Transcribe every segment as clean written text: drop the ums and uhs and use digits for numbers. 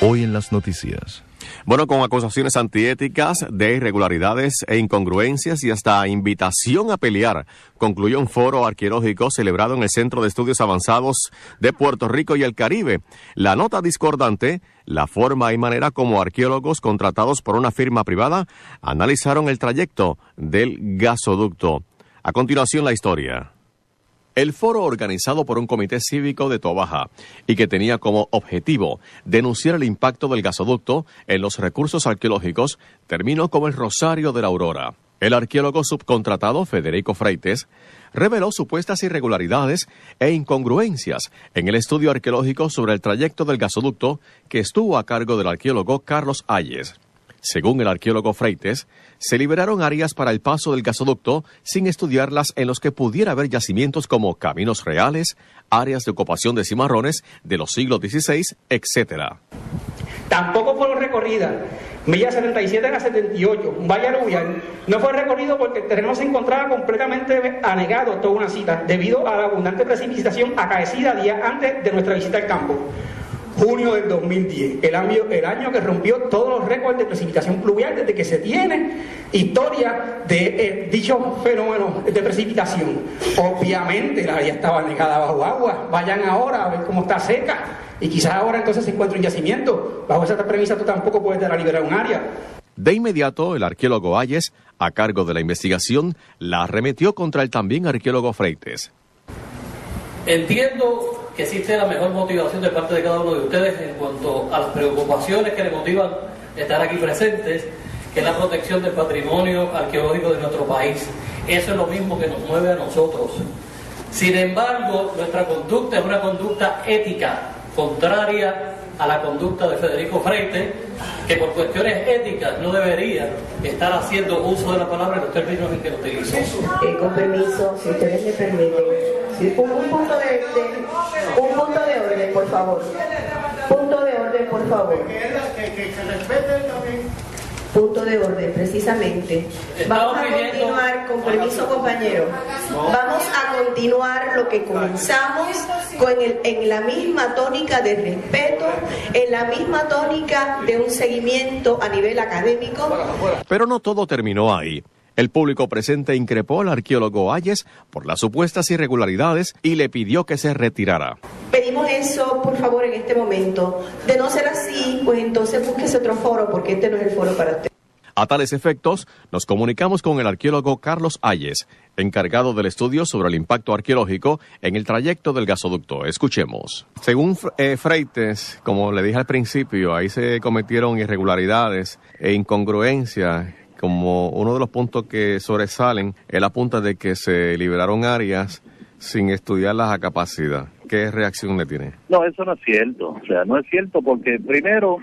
Hoy en las noticias. Bueno, con acusaciones antiéticas de irregularidades e incongruencias y hasta invitación a pelear, concluyó un foro arqueológico celebrado en el Centro de Estudios Avanzados de Puerto Rico y el Caribe. La nota discordante, la forma y manera como arqueólogos contratados por una firma privada analizaron el trayecto del gasoducto. A continuación, la historia. El foro, organizado por un comité cívico de Tobaja y que tenía como objetivo denunciar el impacto del gasoducto en los recursos arqueológicos, terminó como el Rosario de la Aurora. El arqueólogo subcontratado Federico Freites reveló supuestas irregularidades e incongruencias en el estudio arqueológico sobre el trayecto del gasoducto que estuvo a cargo del arqueólogo Carlos Hayes. Según el arqueólogo Freites, se liberaron áreas para el paso del gasoducto sin estudiarlas en los que pudiera haber yacimientos como caminos reales, áreas de ocupación de cimarrones de los siglos XVI, etc. Tampoco fueron recorridas millas 77 a 78, un valle aluvial. No fue recorrido porque el terreno se encontraba completamente anegado toda una cita, debido a la abundante precipitación acaecida días antes de nuestra visita al campo. Junio del 2010, el año que rompió todos los récords de precipitación pluvial desde que se tiene historia de dicho fenómeno de precipitación. Obviamente la área estaba anegada bajo agua. Vayan ahora a ver cómo está seca y quizás ahora entonces se encuentre un yacimiento. Bajo esa premisa tú tampoco puedes dar a liberar un área. De inmediato, el arqueólogo Hayes, a cargo de la investigación, la arremetió contra el también arqueólogo Freites. Entiendo que existe la mejor motivación de parte de cada uno de ustedes en cuanto a las preocupaciones que le motivan estar aquí presentes, que es la protección del patrimonio arqueológico de nuestro país. Eso es lo mismo que nos mueve a nosotros. Sin embargo, nuestra conducta es una conducta ética, contraria a la conducta de Federico Freites, que por cuestiones éticas no debería estar haciendo uso de la palabra en los términos en que lo utilizó. Con permiso, si ustedes me permiten, un punto de orden, por favor. Punto de orden, por favor. Que se respete también. Punto de orden, precisamente. Vamos a continuar, con permiso, compañero. Vamos a continuar lo que comenzamos en la misma tónica de respeto, en la misma tónica de un seguimiento a nivel académico. Pero no todo terminó ahí. El público presente increpó al arqueólogo Hayes por las supuestas irregularidades y le pidió que se retirara. Pedimos eso, por favor, en este momento. De no ser así, pues entonces búsquese otro foro, porque este no es el foro para usted. A tales efectos, nos comunicamos con el arqueólogo Carlos Hayes, encargado del estudio sobre el impacto arqueológico en el trayecto del gasoducto. Escuchemos. Según Freites, como le dije al principio, ahí se cometieron irregularidades e incongruencias. Como uno de los puntos que sobresalen, él apunta de que se liberaron áreas sin estudiarlas a capacidad. ¿Qué reacción le tiene? No, eso no es cierto. O sea, no es cierto porque, primero,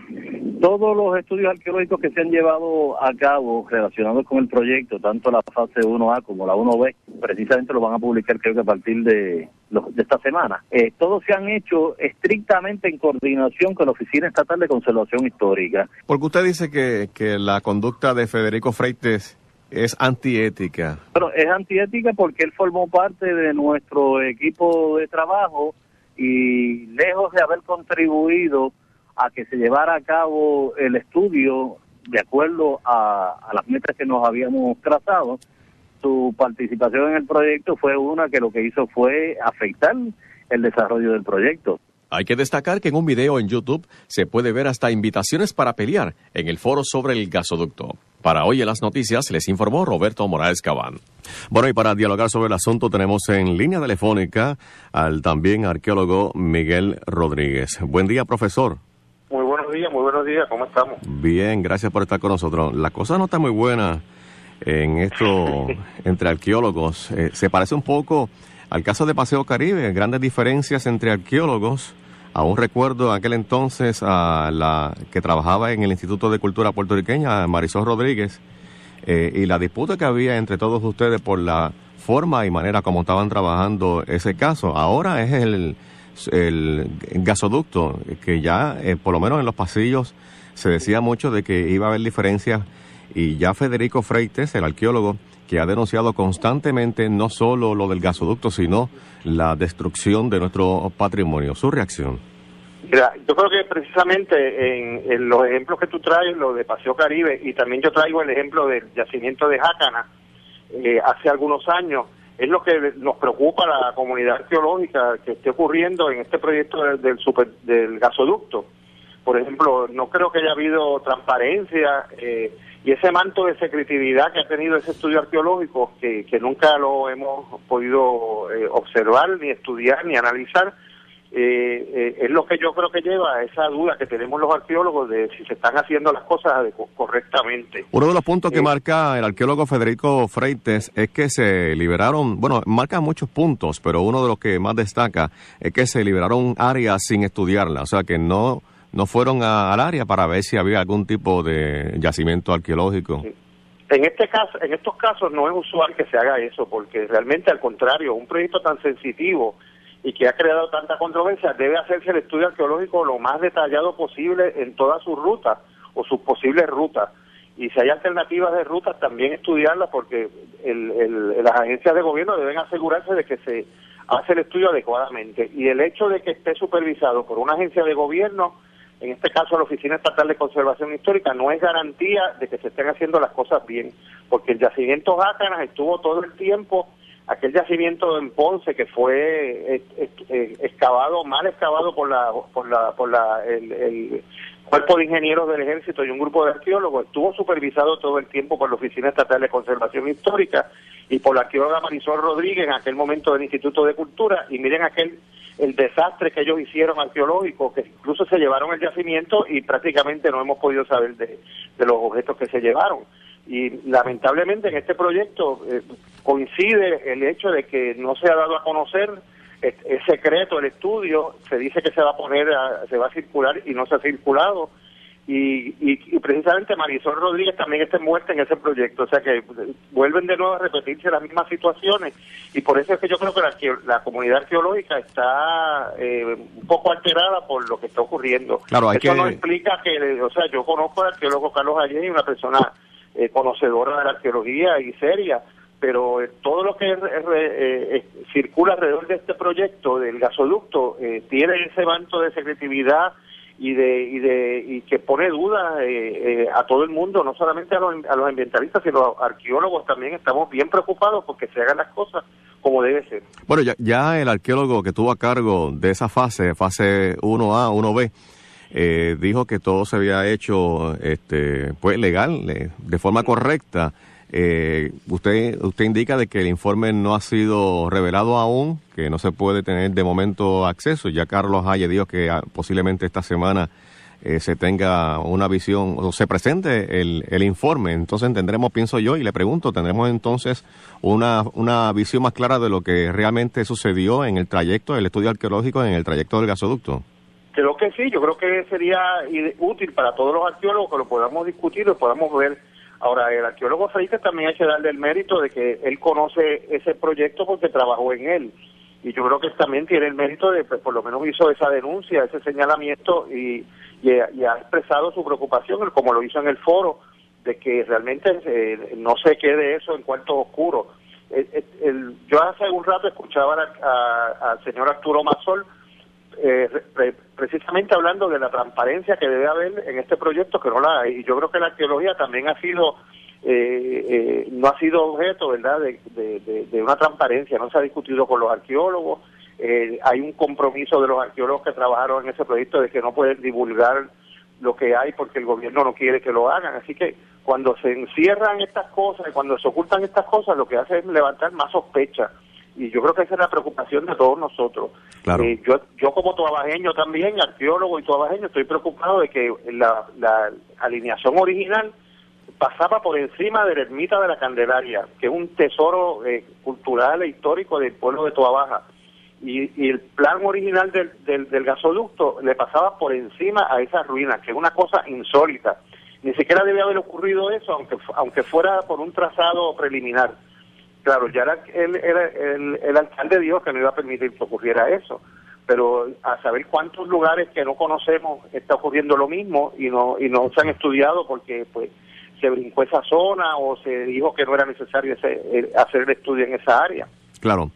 todos los estudios arqueológicos que se han llevado a cabo relacionados con el proyecto, tanto la fase 1A como la 1B, precisamente lo van a publicar creo que a partir de esta semana. Todos se han hecho estrictamente en coordinación con la Oficina Estatal de Conservación Histórica. Porque usted dice que la conducta de Federico Freites es antiética. Bueno, es antiética porque él formó parte de nuestro equipo de trabajo y lejos de haber contribuido a que se llevara a cabo el estudio de acuerdo a las metas que nos habíamos trazado, su participación en el proyecto fue una que lo que hizo fue afectar el desarrollo del proyecto. Hay que destacar que en un video en YouTube se puede ver hasta invitaciones para pelear en el foro sobre el gasoducto. Para hoy en las noticias les informó Roberto Morales Cabán. Bueno, y para dialogar sobre el asunto tenemos en línea telefónica al también arqueólogo Miguel Rodríguez. Buen día, profesor. Muy buenos días, ¿cómo estamos? Bien, gracias por estar con nosotros. La cosa no está muy buena en esto entre arqueólogos. Se parece un poco al caso de Paseo Caribe, grandes diferencias entre arqueólogos. Aún recuerdo aquel entonces a la que trabajaba en el Instituto de Cultura Puertorriqueña, Marisol Rodríguez, y la disputa que había entre todos ustedes por la forma y manera como estaban trabajando ese caso. Ahora es el gasoducto, que ya por lo menos en los pasillos se decía mucho de que iba a haber diferencias, y ya Federico Freites, el arqueólogo, que ha denunciado constantemente no solo lo del gasoducto, sino la destrucción de nuestro patrimonio. ¿Su reacción? Mira, yo creo que precisamente en los ejemplos que tú traes, lo de Paseo Caribe, y también yo traigo el ejemplo del yacimiento de Jácana, hace algunos años, es lo que nos preocupa a la comunidad arqueológica que esté ocurriendo en este proyecto del gasoducto. Por ejemplo, no creo que haya habido transparencia y ese manto de secretividad que ha tenido ese estudio arqueológico, que nunca lo hemos podido observar, ni estudiar, ni analizar, es lo que yo creo que lleva a esa duda que tenemos los arqueólogos de si se están haciendo las cosas correctamente. Uno de los puntos que marca el arqueólogo Federico Freites es que se liberaron, bueno, marca muchos puntos, pero uno de los que más destaca es que se liberaron áreas sin estudiarlas, o sea que no fueron al área para ver si había algún tipo de yacimiento arqueológico. Sí. En estos casos no es usual que se haga eso, porque realmente al contrario, un proyecto tan sensitivo y que ha creado tanta controversia, debe hacerse el estudio arqueológico lo más detallado posible en todas sus rutas o sus posibles rutas. Y si hay alternativas de rutas, también estudiarlas, porque las agencias de gobierno deben asegurarse de que se hace el estudio adecuadamente. Y el hecho de que esté supervisado por una agencia de gobierno, en este caso la Oficina Estatal de Conservación Histórica, no es garantía de que se estén haciendo las cosas bien, porque el yacimiento Jácanas estuvo todo el tiempo, aquel yacimiento en Ponce que fue mal excavado por el Cuerpo de Ingenieros del Ejército y un grupo de arqueólogos, estuvo supervisado todo el tiempo por la Oficina Estatal de Conservación Histórica y por la arqueóloga Marisol Rodríguez en aquel momento del Instituto de Cultura, y miren el desastre que ellos hicieron arqueológico, que incluso se llevaron el yacimiento y prácticamente no hemos podido saber de los objetos que se llevaron. Y lamentablemente en este proyecto coincide el hecho de que no se ha dado a conocer, es secreto el estudio, se dice que se va a circular y no se ha circulado, y precisamente Marisol Rodríguez también está envuelta en ese proyecto, o sea que vuelven de nuevo a repetirse las mismas situaciones, y por eso es que yo creo que la comunidad arqueológica está un poco alterada por lo que está ocurriendo. Claro, eso no implica que, o sea, yo conozco al arqueólogo Carlos Allende, una persona conocedora de la arqueología y seria, pero todo lo que circula alrededor de este proyecto del gasoducto tiene ese manto de secretividad y que pone dudas a todo el mundo, no solamente a los ambientalistas, sino a los arqueólogos también. Estamos bien preocupados porque se hagan las cosas como debe ser. Bueno, ya el arqueólogo que tuvo a cargo de esa fase 1A, 1B, dijo que todo se había hecho pues legal, de forma correcta. Usted indica de que el informe no ha sido revelado aún, que no se puede tener de momento acceso. Ya Carlos Haye dijo que posiblemente esta semana se tenga una visión o se presente el informe. Entonces tendremos, pienso yo, y le pregunto, tendremos entonces una visión más clara de lo que realmente sucedió en el trayecto del estudio arqueológico, en el trayecto del gasoducto. Creo que sí, yo creo que sería útil para todos los arqueólogos que lo podamos discutir, lo podamos ver. Ahora, el arqueólogo Freites también hay que darle el mérito de que él conoce ese proyecto porque trabajó en él. Y yo creo que también tiene el mérito de, pues, por lo menos hizo esa denuncia, ese señalamiento y ha expresado su preocupación, como lo hizo en el foro, de que realmente no se quede eso en cuartos oscuros. Yo hace un rato escuchaba al señor Arturo Masol, precisamente hablando de la transparencia que debe haber en este proyecto, que no la hay, y yo creo que la arqueología también ha sido no ha sido objeto, ¿verdad?, de una transparencia, no se ha discutido con los arqueólogos, hay un compromiso de los arqueólogos que trabajaron en ese proyecto de que no pueden divulgar lo que hay porque el gobierno no quiere que lo hagan, así que cuando se encierran estas cosas y cuando se ocultan estas cosas, lo que hace es levantar más sospechas. Y yo creo que esa es la preocupación de todos nosotros. Claro. Yo como tuabajeño también, arqueólogo y tuabajeño, estoy preocupado de que la alineación original pasaba por encima de la ermita de la Candelaria, que es un tesoro cultural e histórico del pueblo de Toa Baja. Y el plan original del gasoducto le pasaba por encima a esas ruinas, que es una cosa insólita. Ni siquiera debía haber ocurrido eso, aunque fuera por un trazado preliminar. Claro, ya el alcalde dijo que no iba a permitir que ocurriera eso, pero a saber cuántos lugares que no conocemos está ocurriendo lo mismo y no se han estudiado porque pues se brincó esa zona o se dijo que no era necesario hacer el estudio en esa área. Claro.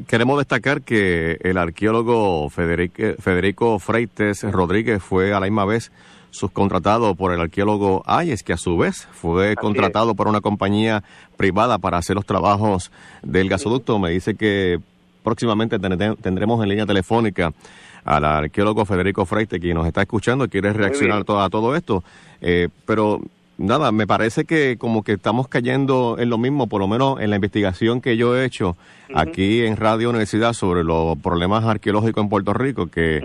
Queremos destacar que el arqueólogo Federico Freites Rodríguez fue a la misma vez subcontratado por el arqueólogo Ayes, que a su vez fue contratado por una compañía privada para hacer los trabajos del gasoducto. Me dice que próximamente tendremos en línea telefónica al arqueólogo Federico Freites, quien nos está escuchando y quiere reaccionar a todo esto. Pero nada, me parece que como que estamos cayendo en lo mismo, por lo menos en la investigación que yo he hecho aquí en Radio Universidad sobre los problemas arqueológicos en Puerto Rico, que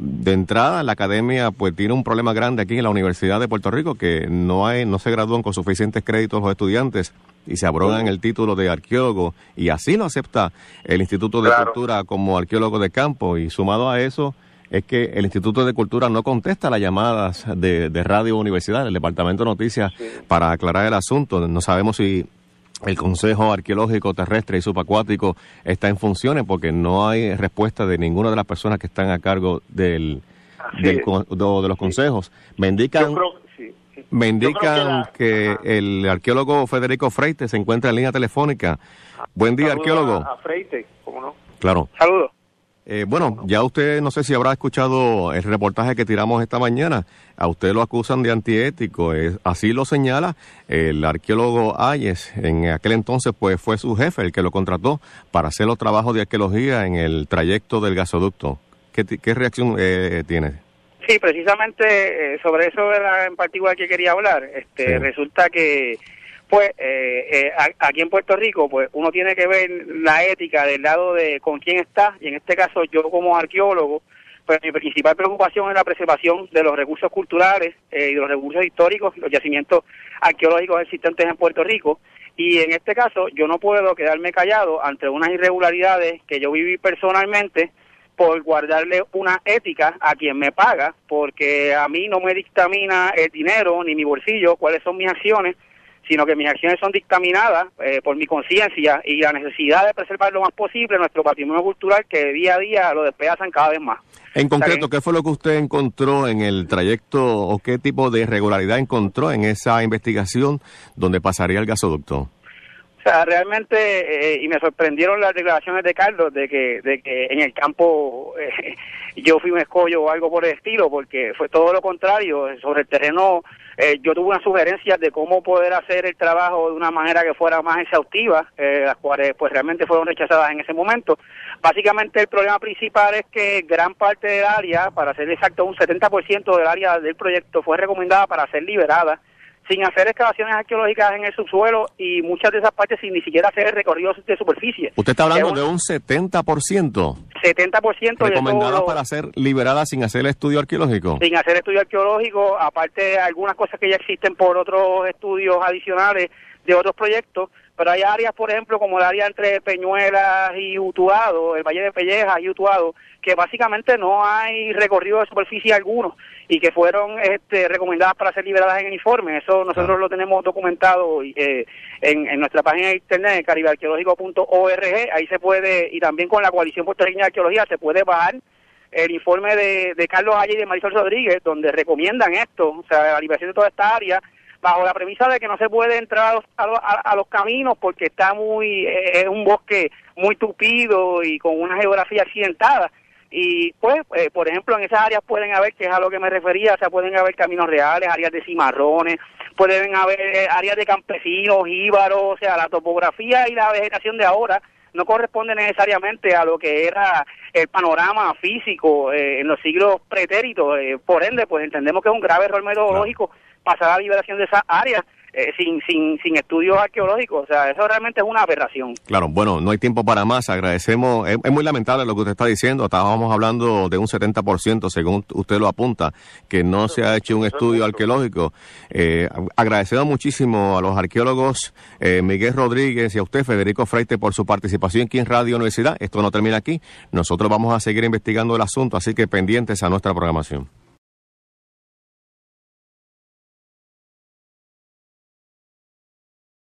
de entrada la academia pues tiene un problema grande aquí en la Universidad de Puerto Rico, que no se gradúan con suficientes créditos los estudiantes y se abrogan el título de arqueólogo, y así lo acepta el Instituto de Cultura como arqueólogo de campo, y sumado a eso es que el Instituto de Cultura no contesta las llamadas de Radio Universidad, el Departamento de Noticias, para aclarar el asunto. No sabemos si el Consejo Arqueológico Terrestre y Subacuático está en funciones, porque no hay respuesta de ninguna de las personas que están a cargo de los consejos. Me indican que el arqueólogo Federico Freites se encuentra en línea telefónica. Buen día, arqueólogo. A Freites, ¿cómo no? Claro. Saludos. Bueno, ya usted no sé si habrá escuchado el reportaje que tiramos esta mañana. A usted lo acusan de antiético. Así lo señala el arqueólogo Ayes. En aquel entonces pues fue su jefe el que lo contrató para hacer los trabajos de arqueología en el trayecto del gasoducto. ¿Qué reacción tiene? Sí, precisamente sobre eso era en particular que quería hablar. Resulta que pues aquí en Puerto Rico pues uno tiene que ver la ética del lado de con quién está, y en este caso yo como arqueólogo, pues mi principal preocupación es la preservación de los recursos culturales y de los recursos históricos, los yacimientos arqueológicos existentes en Puerto Rico, y en este caso yo no puedo quedarme callado ante unas irregularidades que yo viví personalmente por guardarle una ética a quien me paga, porque a mí no me dictamina el dinero ni mi bolsillo cuáles son mis acciones, sino que mis acciones son dictaminadas por mi conciencia y la necesidad de preservar lo más posible nuestro patrimonio cultural, que día a día lo despedazan cada vez más. En concreto, ¿qué fue lo que usted encontró en el trayecto o qué tipo de irregularidad encontró en esa investigación donde pasaría el gasoducto? O sea, realmente, y me sorprendieron las declaraciones de Carlos de que en el campo yo fui un escollo o algo por el estilo, porque fue todo lo contrario. Sobre el terreno yo tuve unas sugerencias de cómo poder hacer el trabajo de una manera que fuera más exhaustiva, las cuales pues realmente fueron rechazadas en ese momento. Básicamente el problema principal es que gran parte del área, para ser exacto un 70% del área del proyecto, fue recomendada para ser liberada, sin hacer excavaciones arqueológicas en el subsuelo, y muchas de esas partes sin ni siquiera hacer recorridos de superficie. ¿Usted está hablando de un 70%? 70% recomendadas para ser liberadas sin hacer el estudio arqueológico. Sin hacer estudio arqueológico, aparte de algunas cosas que ya existen por otros estudios adicionales de otros proyectos, pero hay áreas, por ejemplo, como el área entre Peñuelas y Utuado, el Valle de Pellejas y Utuado, que básicamente no hay recorrido de superficie alguno y que fueron recomendadas para ser liberadas en el informe. Eso nosotros lo tenemos documentado en nuestra página de internet, caribearqueológico.org. Ahí se puede, y también con la Coalición Puertorriqueña de Arqueología, se puede bajar el informe de Carlos Ayes y de Marisol Rodríguez, donde recomiendan esto, o sea, la liberación de toda esta área, bajo la premisa de que no se puede entrar a los caminos porque está es un bosque muy tupido y con una geografía accidentada. Y pues, por ejemplo, en esas áreas pueden haber, que es a lo que me refería, o sea, pueden haber caminos reales, áreas de cimarrones, pueden haber áreas de campesinos, jíbaros, o sea, la topografía y la vegetación de ahora no corresponde necesariamente a lo que era el panorama físico en los siglos pretéritos. Por ende, pues entendemos que es un grave error metodológico pasar a la liberación de esas áreas sin estudios arqueológicos. O sea, eso realmente es una aberración. Claro, bueno, no hay tiempo para más. Agradecemos. Es muy lamentable lo que usted está diciendo. Estábamos hablando de un 70%, según usted lo apunta, que no se ha hecho un estudio arqueológico. Agradecemos muchísimo a los arqueólogos Miguel Rodríguez y a usted, Federico Freites, por su participación aquí en Radio Universidad. Esto no termina aquí. Nosotros vamos a seguir investigando el asunto, así que pendientes a nuestra programación.